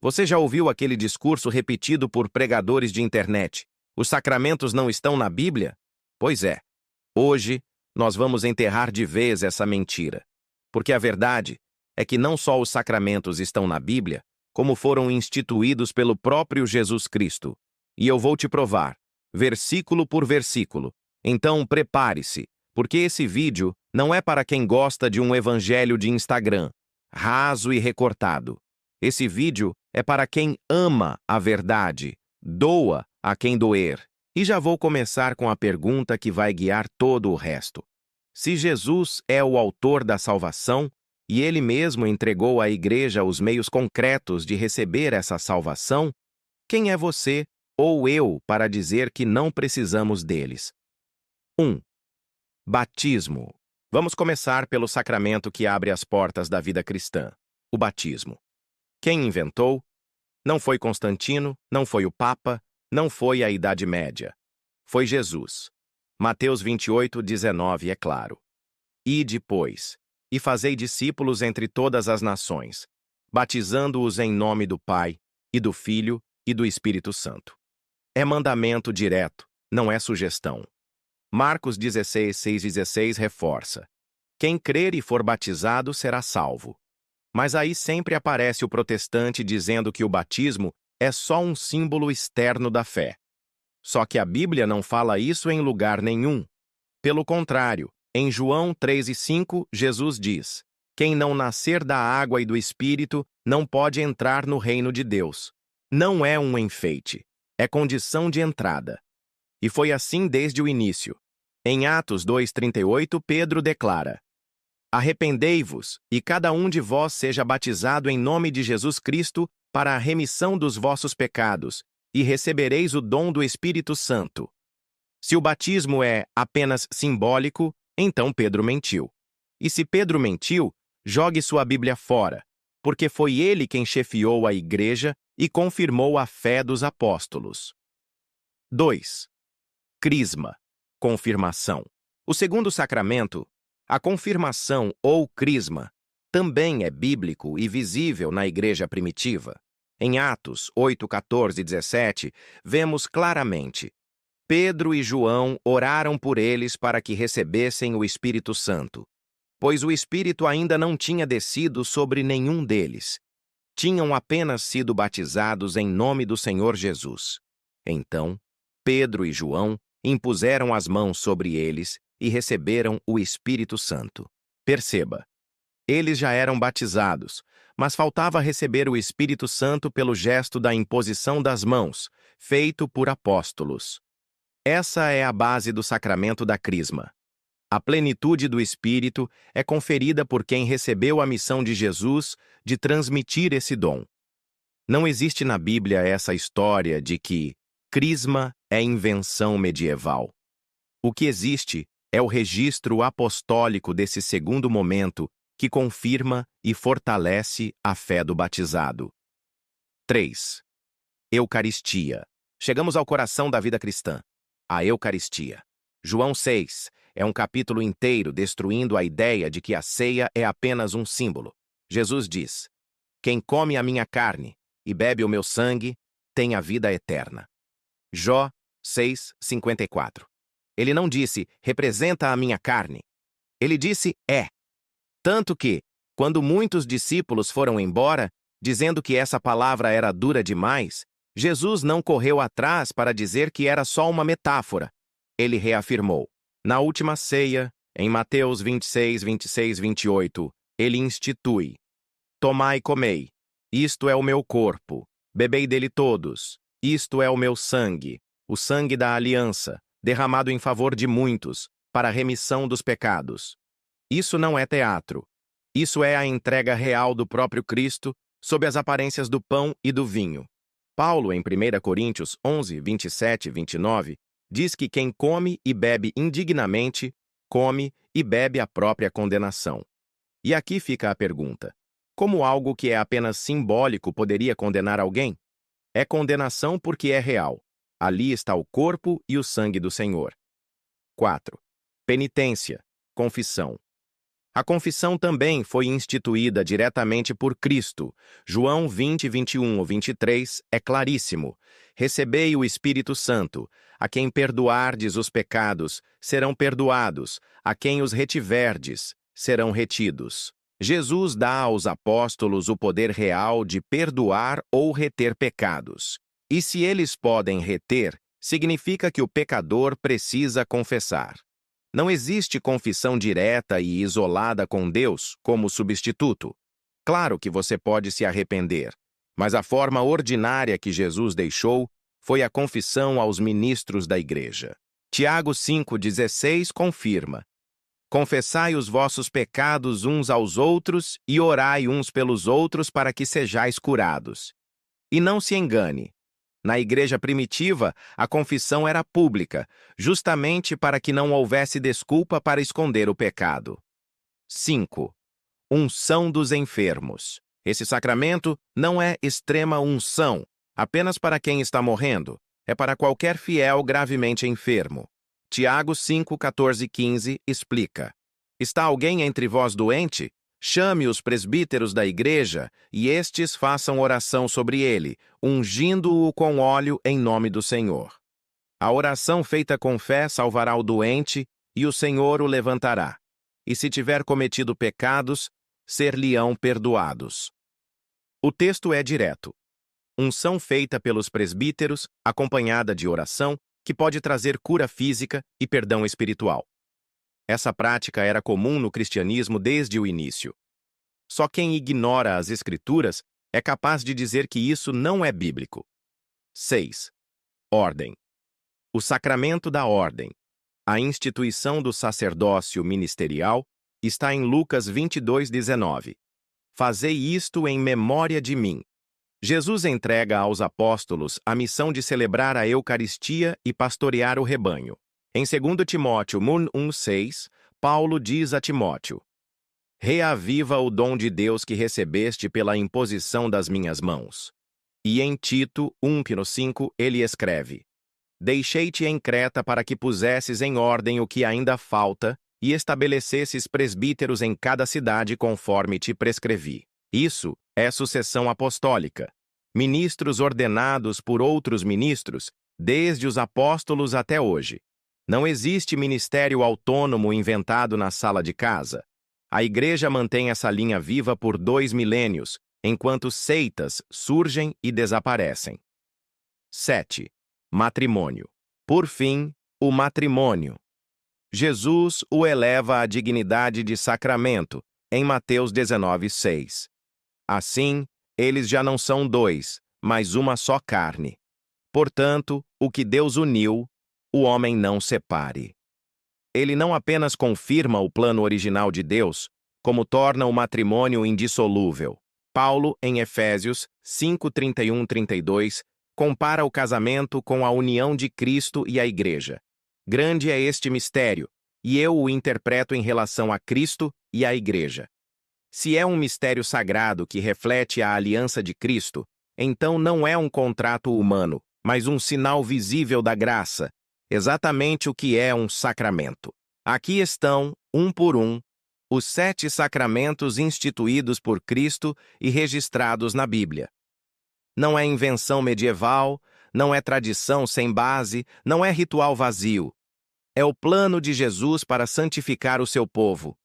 Você já ouviu aquele discurso repetido por pregadores de internet? Os sacramentos não estão na Bíblia? Pois é. Hoje, nós vamos enterrar de vez essa mentira. Porque a verdade é que não só os sacramentos estão na Bíblia, como foram instituídos pelo próprio Jesus Cristo. E eu vou te provar, versículo por versículo. Então, prepare-se, porque esse vídeo não é para quem gosta de um evangelho de Instagram, raso e recortado. Esse vídeo é para quem ama a verdade, doa a quem doer. E já vou começar com a pergunta que vai guiar todo o resto. Se Jesus é o autor da salvação, e ele mesmo entregou à igreja os meios concretos de receber essa salvação, quem é você ou eu para dizer que não precisamos deles? 1. Batismo. Vamos começar pelo sacramento que abre as portas da vida cristã, o batismo. Quem inventou? Não foi Constantino, não foi o Papa, não foi a Idade Média. Foi Jesus. Mateus 28:19 é claro. Ide, pois, e fazei discípulos entre todas as nações, batizando-os em nome do Pai, e do Filho, e do Espírito Santo. É mandamento direto, não é sugestão. Marcos 16:6-16 reforça. Quem crer e for batizado será salvo. Mas aí sempre aparece o protestante dizendo que o batismo é só um símbolo externo da fé. Só que a Bíblia não fala isso em lugar nenhum. Pelo contrário, em João 3:5, Jesus diz: quem não nascer da água e do Espírito não pode entrar no reino de Deus. Não é um enfeite, é condição de entrada. E foi assim desde o início. Em Atos 2:38, Pedro declara: arrependei-vos, e cada um de vós seja batizado em nome de Jesus Cristo para a remissão dos vossos pecados, e recebereis o dom do Espírito Santo. Se o batismo é apenas simbólico, então Pedro mentiu. E se Pedro mentiu, jogue sua Bíblia fora, porque foi ele quem chefiou a igreja e confirmou a fé dos apóstolos. 2. Crisma, confirmação. O segundo sacramento, a confirmação ou crisma, também é bíblico e visível na igreja primitiva. Em Atos 8:14-17, vemos claramente: Pedro e João oraram por eles para que recebessem o Espírito Santo, pois o Espírito ainda não tinha descido sobre nenhum deles. Tinham apenas sido batizados em nome do Senhor Jesus. Então, Pedro e João impuseram as mãos sobre eles e receberam o Espírito Santo. Perceba, eles já eram batizados, mas faltava receber o Espírito Santo pelo gesto da imposição das mãos, feito por apóstolos. Essa é a base do sacramento da Crisma. A plenitude do Espírito é conferida por quem recebeu a missão de Jesus de transmitir esse dom. Não existe na Bíblia essa história de que Crisma é invenção medieval. O que existe é o registro apostólico desse segundo momento que confirma e fortalece a fé do batizado. 3. Eucaristia. Chegamos ao coração da vida cristã, a Eucaristia. João 6 é um capítulo inteiro destruindo a ideia de que a ceia é apenas um símbolo. Jesus diz: quem come a minha carne e bebe o meu sangue tem a vida eterna. Jó 6:54. Ele não disse, representa a minha carne. Ele disse, é. Tanto que, quando muitos discípulos foram embora, dizendo que essa palavra era dura demais, Jesus não correu atrás para dizer que era só uma metáfora. Ele reafirmou. Na última ceia, em Mateus 26:26-28, ele institui: tomai e comei, isto é o meu corpo, bebei dele todos, isto é o meu sangue, o sangue da aliança, derramado em favor de muitos, para a remissão dos pecados. Isso não é teatro. Isso é a entrega real do próprio Cristo, sob as aparências do pão e do vinho. Paulo, em 1 Coríntios 11:27-29, diz que quem come e bebe indignamente, come e bebe a própria condenação. E aqui fica a pergunta: como algo que é apenas simbólico poderia condenar alguém? É condenação porque é real. Ali está o corpo e o sangue do Senhor. 4. Penitência, confissão. A confissão também foi instituída diretamente por Cristo. João 20, 21 ou 23 é claríssimo. Recebei o Espírito Santo. A quem perdoardes os pecados, serão perdoados. A quem os retiverdes, serão retidos. Jesus dá aos apóstolos o poder real de perdoar ou reter pecados. E se eles podem reter, significa que o pecador precisa confessar. Não existe confissão direta e isolada com Deus como substituto. Claro que você pode se arrepender, mas a forma ordinária que Jesus deixou foi a confissão aos ministros da igreja. Tiago 5,16 confirma: confessai os vossos pecados uns aos outros e orai uns pelos outros para que sejais curados. E não se engane. Na igreja primitiva, a confissão era pública, justamente para que não houvesse desculpa para esconder o pecado. 5. Unção dos enfermos. Esse sacramento não é extrema unção, apenas para quem está morrendo. É para qualquer fiel gravemente enfermo. Tiago 5, 14 e 15 explica: está alguém entre vós doente? Chame os presbíteros da igreja, e estes façam oração sobre ele, ungindo-o com óleo em nome do Senhor. A oração feita com fé salvará o doente, e o Senhor o levantará. E se tiver cometido pecados, ser-lhe-ão perdoados. O texto é direto. Unção feita pelos presbíteros, acompanhada de oração, que pode trazer cura física e perdão espiritual. Essa prática era comum no cristianismo desde o início. Só quem ignora as Escrituras é capaz de dizer que isso não é bíblico. 6. Ordem. O sacramento da ordem. A instituição do sacerdócio ministerial está em Lucas 22:19. Fazei isto em memória de mim. Jesus entrega aos apóstolos a missão de celebrar a Eucaristia e pastorear o rebanho. Em 2 Timóteo 1:6, Paulo diz a Timóteo: reaviva o dom de Deus que recebeste pela imposição das minhas mãos. E em Tito 1:5 ele escreve: deixei-te em Creta para que pusesses em ordem o que ainda falta e estabelecesses presbíteros em cada cidade conforme te prescrevi. Isso é sucessão apostólica. Ministros ordenados por outros ministros, desde os apóstolos até hoje. Não existe ministério autônomo inventado na sala de casa. A Igreja mantém essa linha viva por 2 milênios, enquanto seitas surgem e desaparecem. 7. Matrimônio. Por fim, o matrimônio. Jesus o eleva à dignidade de sacramento, em Mateus 19:6. Assim, eles já não são dois, mas uma só carne. Portanto, o que Deus uniu, o homem não separe. Ele não apenas confirma o plano original de Deus, como torna o matrimônio indissolúvel. Paulo, em Efésios 5:31-32, compara o casamento com a união de Cristo e a Igreja. Grande é este mistério, e eu o interpreto em relação a Cristo e à Igreja. Se é um mistério sagrado que reflete a aliança de Cristo, então não é um contrato humano, mas um sinal visível da graça, exatamente o que é um sacramento. Aqui estão, um por um, os 7 sacramentos instituídos por Cristo e registrados na Bíblia. Não é invenção medieval, não é tradição sem base, não é ritual vazio. É o plano de Jesus para santificar o seu povo.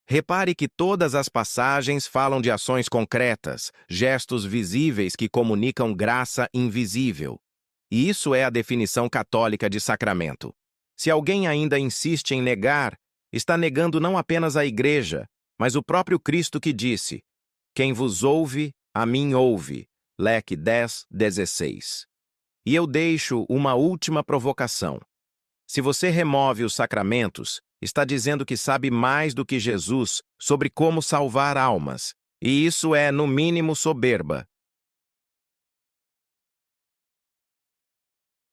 Repare que todas as passagens falam de ações concretas, gestos visíveis que comunicam graça invisível. E isso é a definição católica de sacramento. Se alguém ainda insiste em negar, está negando não apenas a Igreja, mas o próprio Cristo que disse: quem vos ouve, a mim ouve. Leque 10:16. E eu deixo uma última provocação. Se você remove os sacramentos, está dizendo que sabe mais do que Jesus sobre como salvar almas. E isso é, no mínimo, soberba.